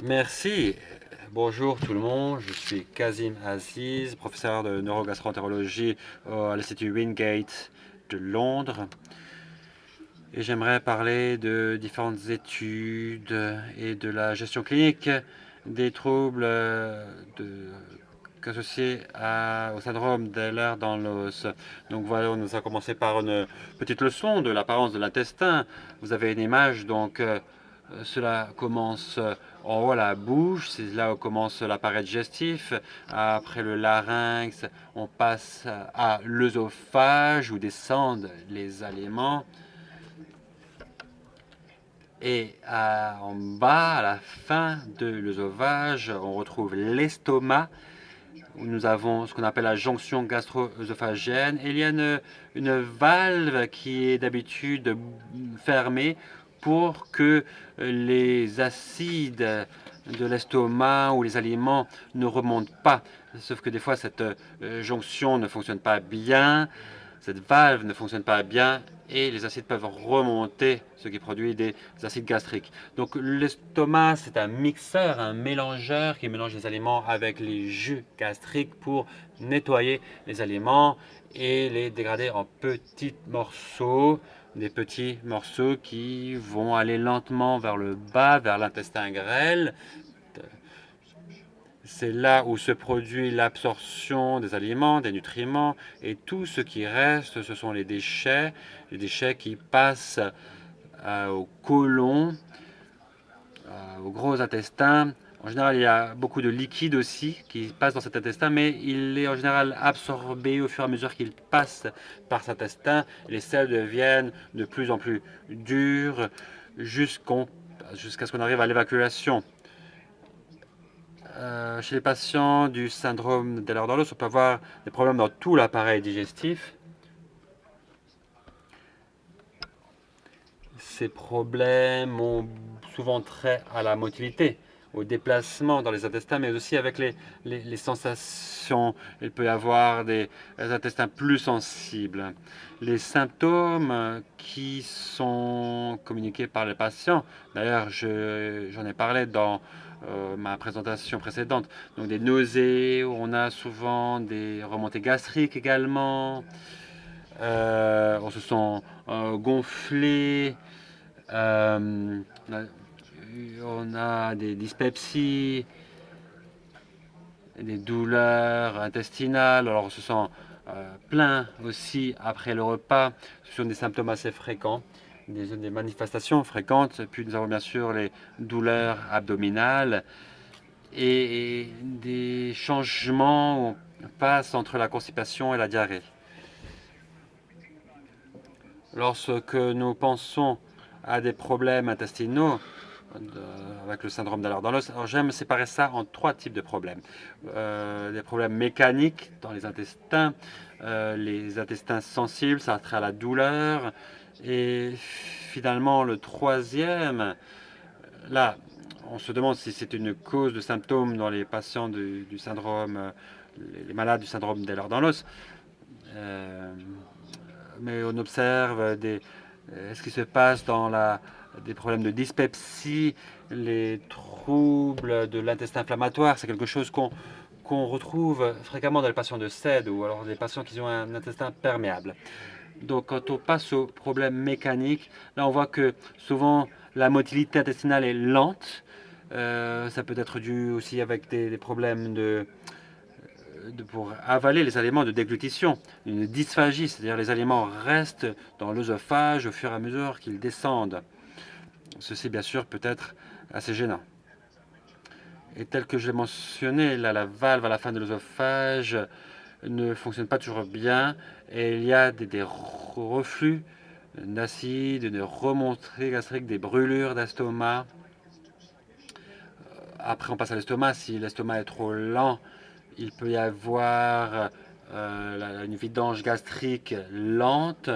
Merci. Bonjour tout le monde, je suis Kazim Aziz, professeur de neurogastroentérologie à l'Institut Wingate de Londres. Et j'aimerais parler de différentes études et de la gestion clinique des troubles associés au syndrome d'Ehlers dans l'os. Donc voilà, on nous a commencé par une petite leçon de l'apparence de l'intestin. Vous avez une image, donc cela commence en haut à la bouche, c'est là où commence l'appareil digestif. Après le larynx, on passe à l'œsophage où descendent les aliments. Et en bas, à la fin de l'œsophage, on retrouve l'estomac, où nous avons ce qu'on appelle la jonction gastro-œsophagienne. Et il y a une valve qui est d'habitude fermée pour que les acides de l'estomac ou les aliments ne remontent pas. Sauf que des fois, cette jonction ne fonctionne pas bien, cette valve ne fonctionne pas bien et les acides peuvent remonter, ce qui produit des acides gastriques. Donc l'estomac, c'est un mixeur, un mélangeur qui mélange les aliments avec les jus gastriques pour nettoyer les aliments et les dégrader en petits morceaux, des petits morceaux qui vont aller lentement vers le bas, vers l'intestin grêle. C'est là où se produit l'absorption des aliments, des nutriments, et tout ce qui reste, ce sont les déchets qui passent au côlon, au gros intestin. En général, il y a beaucoup de liquide aussi qui passe dans cet intestin, mais il est en général absorbé au fur et à mesure qu'il passe par cet intestin. Les selles deviennent de plus en plus dures jusqu'à ce qu'on arrive à l'évacuation. Chez les patients du syndrome d'Ehlers-Danlos, on peut avoir des problèmes dans tout l'appareil digestif. Ces problèmes ont souvent trait à la motilité, au déplacement dans les intestins, mais aussi avec les sensations. Il peut y avoir des intestins plus sensibles. Les symptômes qui sont communiqués par les patients, d'ailleurs j'en ai parlé dans ma présentation précédente, donc des nausées, on a souvent des remontées gastriques également, on se sent gonflé, on a des dyspepsies, des douleurs intestinales, alors on se sent plein aussi après le repas. Ce sont des symptômes assez fréquents, des manifestations fréquentes. Puis nous avons bien sûr les douleurs abdominales et des changements où on passe entre la constipation et la diarrhée. Lorsque nous pensons à des problèmes intestinaux, avec le syndrome d'Ehlers-Danlos. Alors j'aime séparer ça en trois types de problèmes. Des problèmes mécaniques dans les intestins sensibles, ça a trait à la douleur. Et finalement, le troisième, là, on se demande si c'est une cause de symptômes dans les patients du syndrome, les malades du syndrome d'Ehlers-Danlos. Mais on observe ce qui se passe dans des problèmes de dyspepsie, les troubles de l'intestin inflammatoire. C'est quelque chose qu'on retrouve fréquemment dans les patients de SED ou alors des patients qui ont un intestin perméable. Donc quand on passe aux problèmes mécaniques, là on voit que souvent la motilité intestinale est lente. Ça peut être dû aussi avec des problèmes pour avaler les aliments de déglutition, une dysphagie, c'est-à-dire les aliments restent dans l'œsophage au fur et à mesure qu'ils descendent. Ceci, bien sûr, peut être assez gênant. Et tel que je l'ai mentionné, là, la valve à la fin de l'œsophage ne fonctionne pas toujours bien et il y a des reflux d'acide, une remontée gastrique, des brûlures d'estomac. Après, on passe à l'estomac. Si l'estomac est trop lent, il peut y avoir une vidange gastrique lente.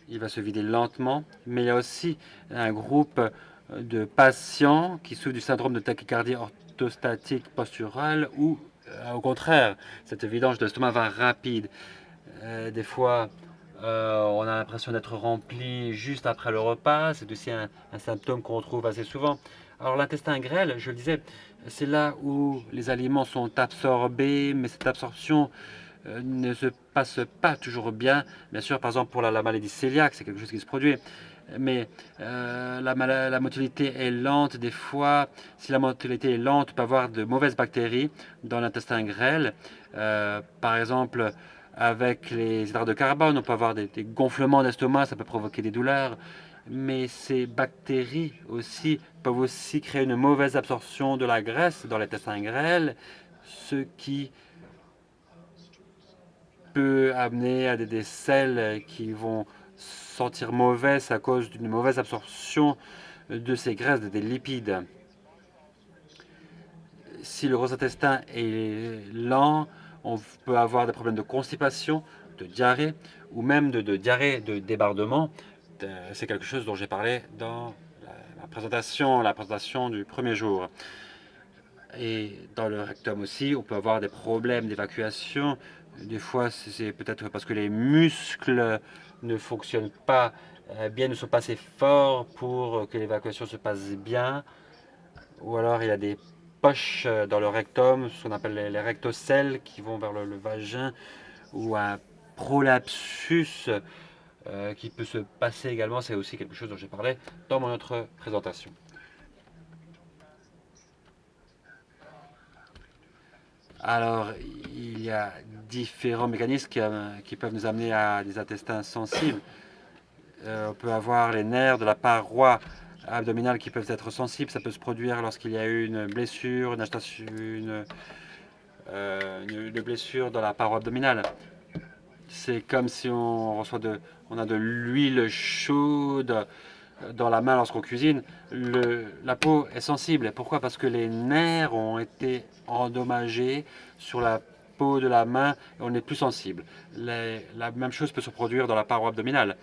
Il va se vider lentement. Mais il y a aussi un groupe de patients qui souffrent du syndrome de tachycardie orthostatique posturale où, au contraire, cette vidange de l'estomac va rapide. Des fois, On a l'impression d'être rempli juste après le repas. C'est aussi un symptôme qu'on retrouve assez souvent. Alors l'intestin grêle, je le disais, c'est là où les aliments sont absorbés, mais cette absorption ne se passe pas toujours bien. Bien sûr, par exemple, pour la maladie cœliaque, c'est quelque chose qui se produit. Mais la motilité est lente. Des fois, si la motilité est lente, on peut avoir de mauvaises bactéries dans l'intestin grêle. Par exemple, avec les hydrates de carbone, on peut avoir des gonflements d'estomac, ça peut provoquer des douleurs. Mais ces bactéries aussi peuvent aussi créer une mauvaise absorption de la graisse dans l'intestin grêle, ce qui peut amener à des selles qui vont sentir mauvaises à cause d'une mauvaise absorption de ces graisses, des lipides. Si le gros intestin est lent, on peut avoir des problèmes de constipation, de diarrhée ou même de diarrhée de débordement. C'est quelque chose dont j'ai parlé dans la présentation du premier jour. Et dans le rectum aussi, on peut avoir des problèmes d'évacuation. Des fois, c'est peut-être parce que les muscles ne fonctionnent pas bien, ne sont pas assez forts pour que l'évacuation se passe bien. Ou alors, il y a des poches dans le rectum, ce qu'on appelle les rectocèles qui vont vers le vagin, ou un prolapsus qui peut se passer également. C'est aussi quelque chose dont j'ai parlé dans mon autre présentation. Alors, il y a différents mécanismes qui peuvent nous amener à des intestins sensibles. On peut avoir les nerfs de la paroi abdominale qui peuvent être sensibles. Ça peut se produire lorsqu'il y a eu une blessure, une blessure dans la paroi abdominale. C'est comme si on a de l'huile chaude dans la main lorsqu'on cuisine. La peau est sensible. Pourquoi? Parce que les nerfs ont été endommagés sur la peau de la main et on est plus sensible. La même chose peut se produire dans la paroi abdominale.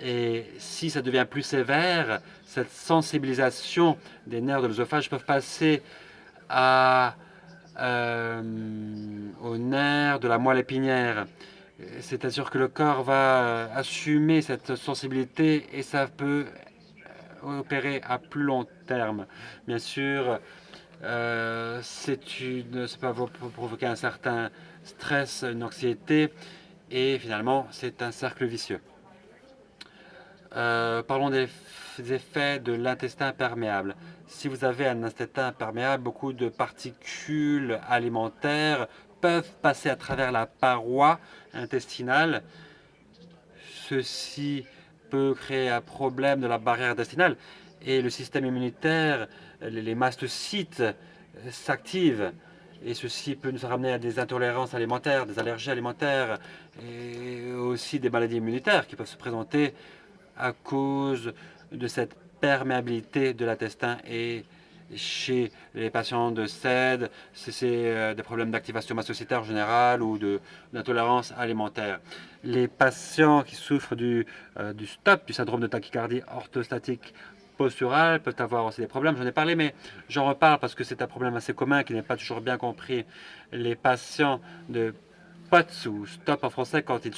Et si ça devient plus sévère, cette sensibilisation des nerfs de l'œsophage peut passer aux nerfs de la moelle épinière. C'est-à-dire que le corps va assumer cette sensibilité et ça peut opérer à plus long terme. Bien sûr, ça peut provoquer un certain stress, une anxiété et finalement, c'est un cercle vicieux. Parlons des effets de l'intestin perméable. Si vous avez un intestin perméable, beaucoup de particules alimentaires peuvent passer à travers la paroi intestinale. Ceci peut créer un problème de la barrière intestinale et le système immunitaire, les mastocytes s'activent. Et ceci peut nous ramener à des intolérances alimentaires, des allergies alimentaires et aussi des maladies immunitaires qui peuvent se présenter à cause de cette perméabilité de l'intestin. Et chez les patients de SED, c'est des problèmes d'activation mastocytaire générale ou d'intolérance alimentaire. Les patients qui souffrent du STOP, du syndrome de tachycardie orthostatique posturale, peuvent avoir aussi des problèmes. J'en ai parlé, mais j'en reparle parce que c'est un problème assez commun qui n'est pas toujours bien compris. Les patients de POTS ou STOP en français, quand ils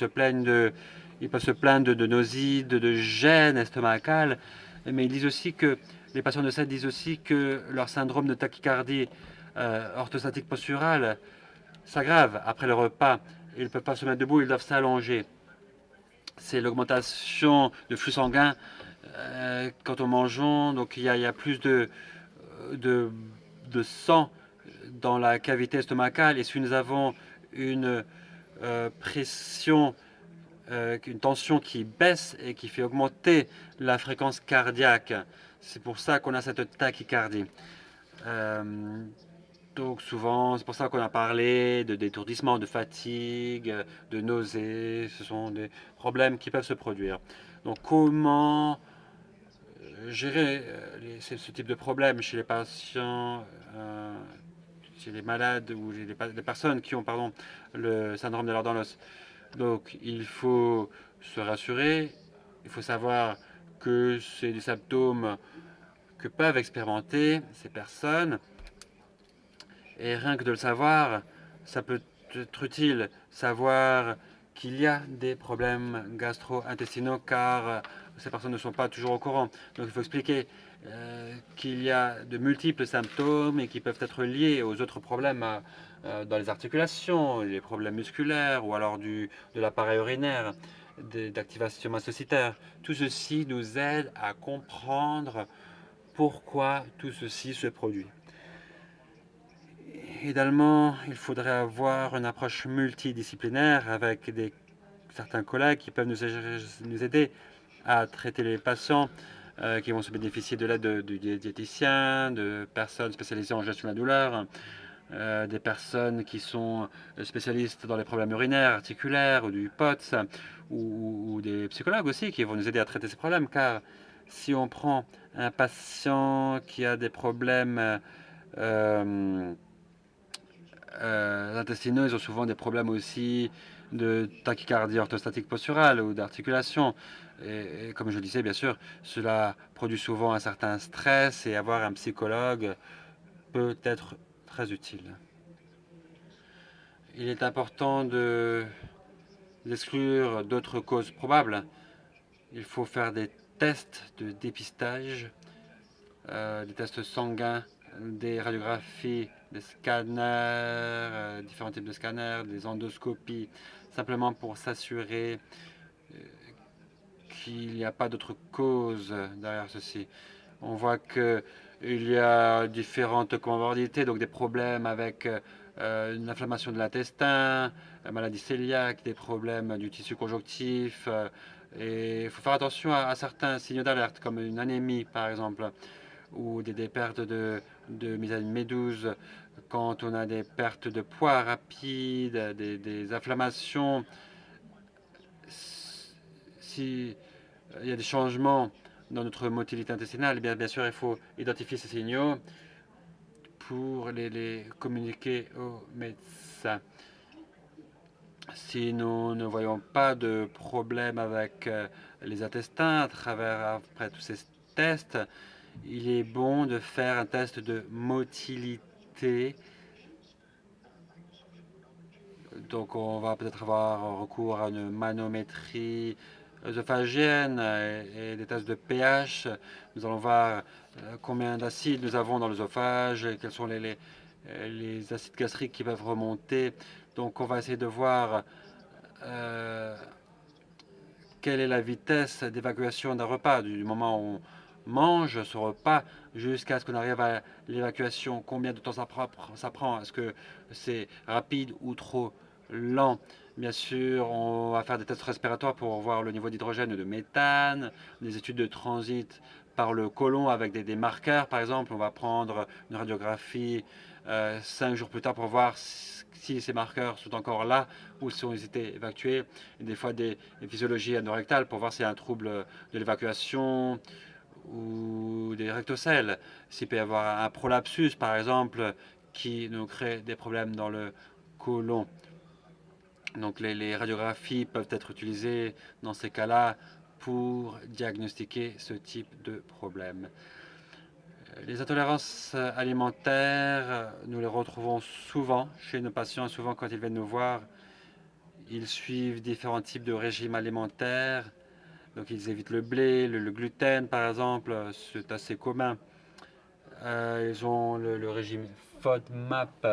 peuvent se plaindre de nausées, de gêne estomacale, mais ils disent aussi que les patients de SED disent aussi que leur syndrome de tachycardie orthostatique posturale s'aggrave après le repas. Ils ne peuvent pas se mettre debout, ils doivent s'allonger. C'est l'augmentation de flux sanguin quand on mange, donc il y a plus de sang dans la cavité estomacale. Et si nous avons une pression, une tension qui baisse et qui fait augmenter la fréquence cardiaque, c'est pour ça qu'on a cette tachycardie. Donc souvent, c'est pour ça qu'on a parlé de d'étourdissement, de fatigue, de nausées. Ce sont des problèmes qui peuvent se produire. Donc comment gérer ce type de problème chez les patients, chez les malades ou les personnes qui ont le syndrome de l'ordonnance? Donc il faut se rassurer, il faut savoir que c'est des symptômes que peuvent expérimenter ces personnes. Et rien que de le savoir, ça peut être utile. Savoir qu'il y a des problèmes gastro-intestinaux car ces personnes ne sont pas toujours au courant. Donc il faut expliquer qu'il y a de multiples symptômes et qui peuvent être liés aux autres problèmes dans les articulations, les problèmes musculaires ou alors de l'appareil urinaire, d'activation mastocytaire. Tout ceci nous aide à comprendre pourquoi tout ceci se produit. Idéalement, il faudrait avoir une approche multidisciplinaire avec certains collègues qui peuvent nous aider à traiter les patients qui vont se bénéficier de l'aide de diététiciens, de personnes spécialisées en gestion de la douleur, des personnes qui sont spécialistes dans les problèmes urinaires, articulaires ou du POTS, ou des psychologues aussi qui vont nous aider à traiter ces problèmes. Car si on prend un patient qui a des problèmes intestinaux, ils ont souvent des problèmes aussi de tachycardie orthostatique posturale ou d'articulation. Et comme je le disais, bien sûr, cela produit souvent un certain stress et avoir un psychologue peut être très utile. Il est important d'exclure d'autres causes probables. Il faut faire des tests de dépistage, des tests sanguins, des radiographies, des scanners, différents types de scanners, des endoscopies, simplement pour s'assurer qu'il n'y a pas d'autres causes derrière ceci. On voit qu'il y a différentes comorbidités, donc des problèmes avec une inflammation de l'intestin, maladie cœliaque, des problèmes du tissu conjonctif. Et il faut faire attention à certains signaux d'alerte, comme une anémie par exemple, ou des pertes de méthylène B12, quand on a des pertes de poids rapides, des inflammations. Si il y a des changements dans notre motilité intestinale, eh bien sûr, il faut identifier ces signaux pour les communiquer aux médecins. Si nous ne voyons pas de problème avec les intestins après tous ces tests, il est bon de faire un test de motilité. Donc on va peut-être avoir recours à une manométrie œsophagienne et des tests de pH. Nous allons voir combien d'acides nous avons dans l'œsophage, quels sont les acides gastriques qui peuvent remonter. Donc on va essayer de voir quelle est la vitesse d'évacuation d'un repas, du moment où on mange ce repas jusqu'à ce qu'on arrive à l'évacuation. Combien de temps ça prend? Est-ce que c'est rapide ou trop lent? Bien sûr, on va faire des tests respiratoires pour voir le niveau d'hydrogène et de méthane, des études de transit par le côlon avec des marqueurs. Par exemple, on va prendre une radiographie 5 jours plus tard pour voir si ces marqueurs sont encore là ou si ils étaient évacués. Et des fois, des physiologies anorectales pour voir s'il y a un trouble de l'évacuation ou des rectocèles. S'il peut y avoir un prolapsus, par exemple, qui nous crée des problèmes dans le côlon. Donc les radiographies peuvent être utilisées dans ces cas-là pour diagnostiquer ce type de problème. Les intolérances alimentaires, nous les retrouvons souvent chez nos patients, souvent quand ils viennent nous voir. Ils suivent différents types de régimes alimentaires. Donc ils évitent le blé, le gluten par exemple, c'est assez commun. Ils ont le régime FODMAP,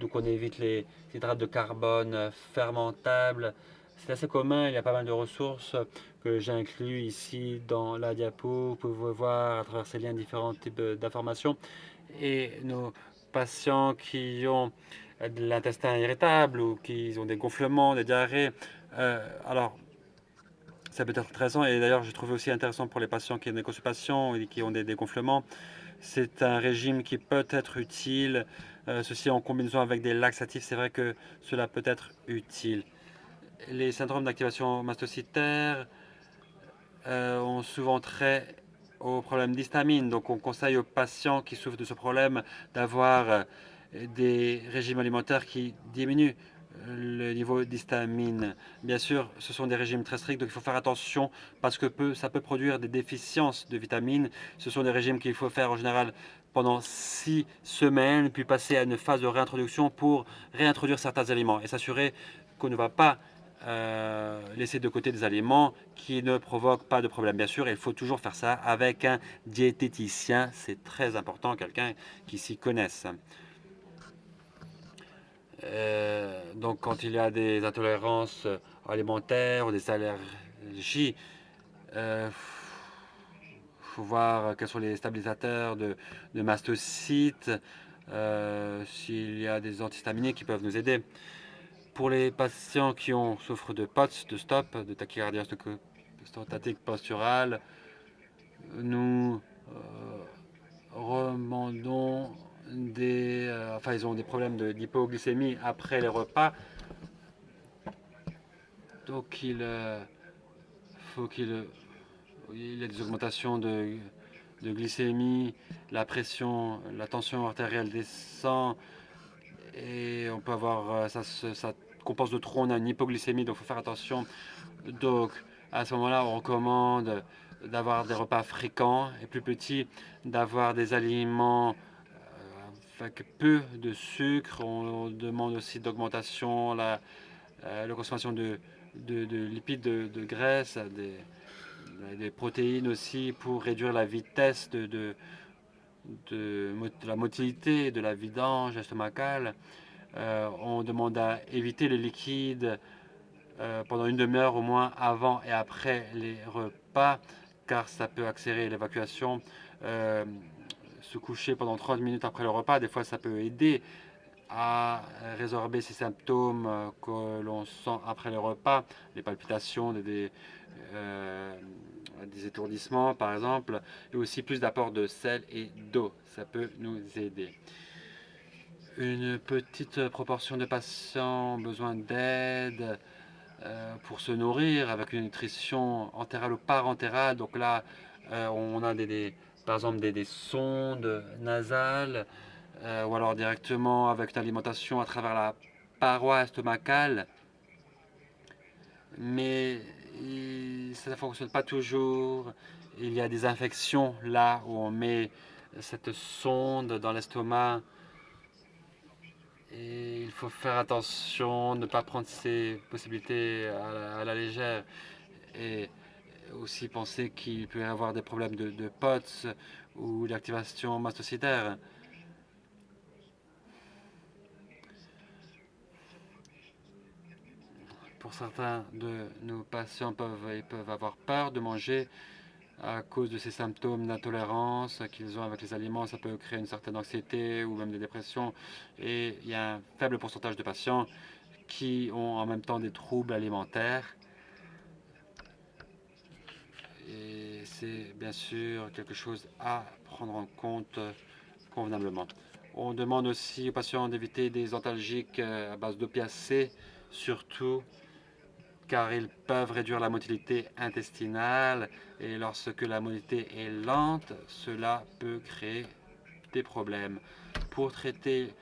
donc on évite les hydrates de carbone fermentables. C'est assez commun, il y a pas mal de ressources que j'ai inclus ici dans la diapo. Vous pouvez voir à travers ces liens différents types d'informations. Et nos patients qui ont de l'intestin irritable ou qui ont des gonflements, des diarrhées, alors ça peut être intéressant. Et d'ailleurs, j'ai trouvé aussi intéressant pour les patients qui ont des constipations et qui ont des gonflements. C'est un régime qui peut être utile. Ceci en combinaison avec des laxatifs, c'est vrai que cela peut être utile. Les syndromes d'activation mastocytaire ont souvent trait au problème d'histamine. Donc on conseille aux patients qui souffrent de ce problème d'avoir des régimes alimentaires qui diminuent le niveau d'histamine. Bien sûr, ce sont des régimes très stricts, donc il faut faire attention parce que ça peut produire des déficiences de vitamines. Ce sont des régimes qu'il faut faire en général pendant 6 semaines, puis passer à une phase de réintroduction pour réintroduire certains aliments et s'assurer qu'on ne va pas laisser de côté des aliments qui ne provoquent pas de problème. Bien sûr, il faut toujours faire ça avec un diététicien. C'est très important, quelqu'un qui s'y connaisse. Donc, quand il y a des intolérances alimentaires ou des allergies, il faut voir quels sont les stabilisateurs de mastocytes, s'il y a des antihistaminiques qui peuvent nous aider. Pour les patients qui souffrent de POTS, de STOP, de tachycardie orthostatique posturale, nous recommandons ils ont des problèmes d'hypoglycémie après les repas. Donc il y a des augmentations de glycémie, la pression, la tension artérielle descend et on peut avoir ça compense de trop, on a une hypoglycémie, donc il faut faire attention. Donc à ce moment-là, on recommande d'avoir des repas fréquents et plus petits, d'avoir des aliments avec peu de sucre. On demande aussi d'augmentation, la consommation de lipides, de graisse, des protéines aussi pour réduire la vitesse de la motilité, de la vidange estomacale. On demande à éviter les liquides pendant une demi-heure au moins avant et après les repas, car ça peut accélérer l'évacuation. Se coucher pendant 30 minutes après le repas, des fois ça peut aider à résorber ces symptômes que l'on sent après le repas, les palpitations, des étourdissements par exemple, et aussi plus d'apport de sel et d'eau. Ça peut nous aider. Une petite proportion de patients ont besoin d'aide pour se nourrir avec une nutrition entérale ou parentérale. Donc là, on a par exemple des sondes nasales ou alors directement avec une alimentation à travers la paroi estomacale. Mais ça ne fonctionne pas toujours. Il y a des infections là où on met cette sonde dans l'estomac. Et il faut faire attention, ne pas prendre ces possibilités à la légère. Et aussi penser qu'il peut y avoir des problèmes de POTS ou d'activation mastocytaire. Pour certains de nos patients peuvent avoir peur de manger à cause de ces symptômes d'intolérance qu'ils ont avec les aliments. Ça peut créer une certaine anxiété ou même des dépressions. Et il y a un faible pourcentage de patients qui ont en même temps des troubles alimentaires. Et c'est bien sûr quelque chose à prendre en compte convenablement. On demande aussi aux patients d'éviter des antalgiques à base d'opiacés, surtout car ils peuvent réduire la motilité intestinale et lorsque la motilité est lente, cela peut créer des problèmes. Pour traiter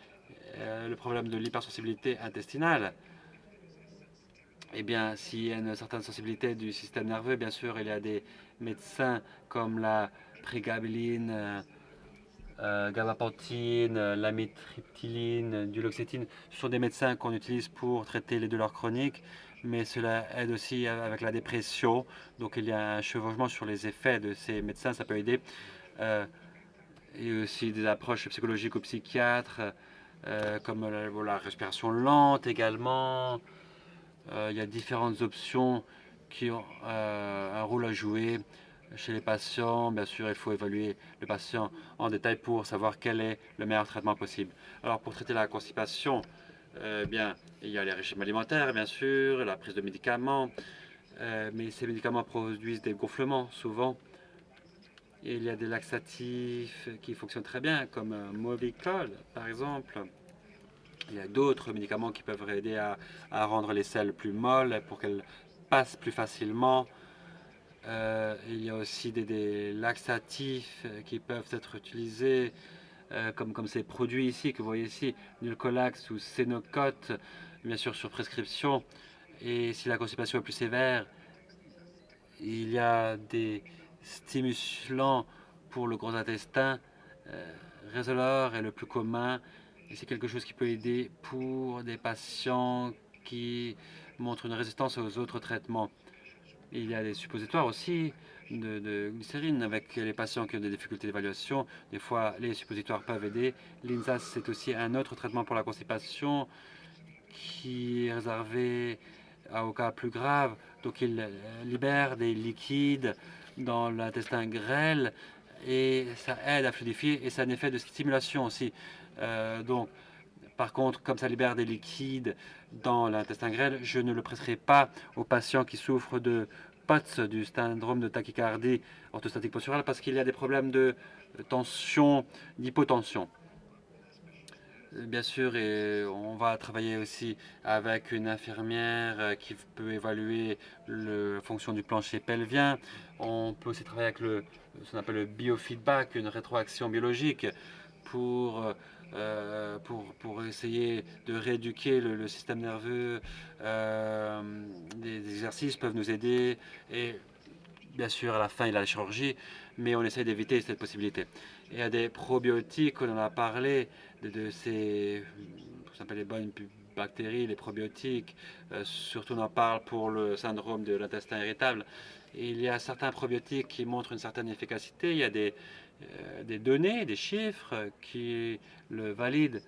le problème de l'hypersensibilité intestinale, eh bien, s'il y a une certaine sensibilité du système nerveux, bien sûr, il y a des médecins comme la prégabaline, gabapentine, l'amitriptyline, duloxétine. Ce sont des médecins qu'on utilise pour traiter les douleurs chroniques, mais cela aide aussi avec la dépression. Donc il y a un chevauchement sur les effets de ces médecins, ça peut aider. Et aussi des approches psychologiques ou psychiatres, comme la respiration lente également. Il y a différentes options qui ont un rôle à jouer chez les patients. Bien sûr, il faut évaluer le patient en détail pour savoir quel est le meilleur traitement possible. Alors, pour traiter la constipation, bien, il y a les régimes alimentaires, bien sûr, la prise de médicaments, mais ces médicaments produisent des gonflements souvent. Et il y a des laxatifs qui fonctionnent très bien, comme Movicol, par exemple. Il y a d'autres médicaments qui peuvent aider à rendre les selles plus molles pour qu'elles passent plus facilement. Il y a aussi des laxatifs qui peuvent être utilisés comme ces produits ici que vous voyez ici, Nulcolax ou Sénocote, bien sûr sur prescription. Et si la constipation est plus sévère, il y a des stimulants pour le gros intestin. Resolor est le plus commun. Et c'est quelque chose qui peut aider pour des patients qui montrent une résistance aux autres traitements. Il y a des suppositoires aussi de glycérine avec les patients qui ont des difficultés d'évaluation. Des fois, les suppositoires peuvent aider. L'INSAS, c'est aussi un autre traitement pour la constipation qui est réservé aux cas plus graves. Donc, il libère des liquides dans l'intestin grêle et ça aide à fluidifier et ça a un effet de stimulation aussi. Donc, par contre, comme ça libère des liquides dans l'intestin grêle, je ne le prescris pas aux patients qui souffrent de POTS, du syndrome de tachycardie orthostatique posturale, parce qu'il y a des problèmes de tension, d'hypotension. Bien sûr, et on va travailler aussi avec une infirmière qui peut évaluer la fonction du plancher pelvien. On peut aussi travailler avec ce qu'on appelle le biofeedback, une rétroaction biologique pour essayer de rééduquer le système nerveux. Des exercices peuvent nous aider et bien sûr, à la fin, il y a la chirurgie, mais on essaie d'éviter cette possibilité. Il y a des probiotiques, on en a parlé, de ces, ce qu'on appelle les bonnes bactéries, les probiotiques. Surtout, on en parle pour le syndrome de l'intestin irritable. Et il y a certains probiotiques qui montrent une certaine efficacité. Il y a des données, des chiffres qui le valident.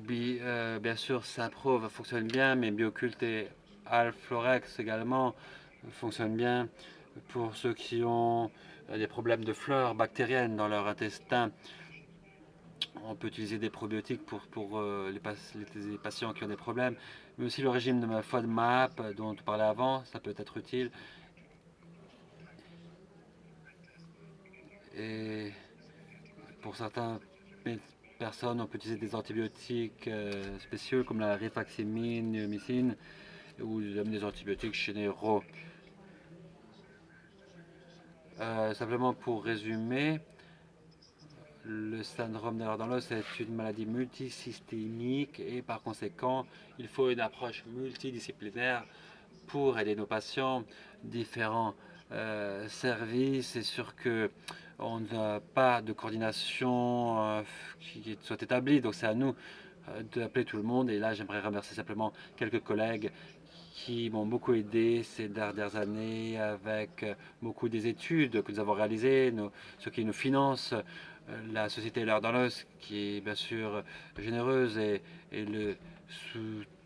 Bien sûr, Saprove fonctionne bien, mais Biocult et Alflorex également fonctionnent bien pour ceux qui ont des problèmes de flore bactérienne dans leur intestin. On peut utiliser des probiotiques pour les patients qui ont des problèmes, mais aussi le régime de FODMAP dont on parlait avant, ça peut être utile. Et pour certaines personnes, on peut utiliser des antibiotiques spéciaux comme la rifaximine, mycine, ou même des antibiotiques généraux. Simplement pour résumer, le syndrome de l'os est une maladie multisystémique et par conséquent, il faut une approche multidisciplinaire pour aider nos patients. Différents services. C'est sûr qu'on n'a pas de coordination qui soit établie, donc c'est à nous d'appeler tout le monde. Et là, j'aimerais remercier simplement quelques collègues qui m'ont beaucoup aidé ces dernières années avec beaucoup des études que nous avons réalisées, ceux qui nous financent, la société L'Heure dans l'os qui est bien sûr généreuse et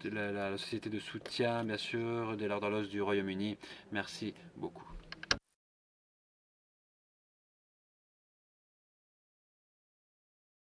la société de soutien bien sûr de L'Heure dans l'os du Royaume-Uni. Merci beaucoup.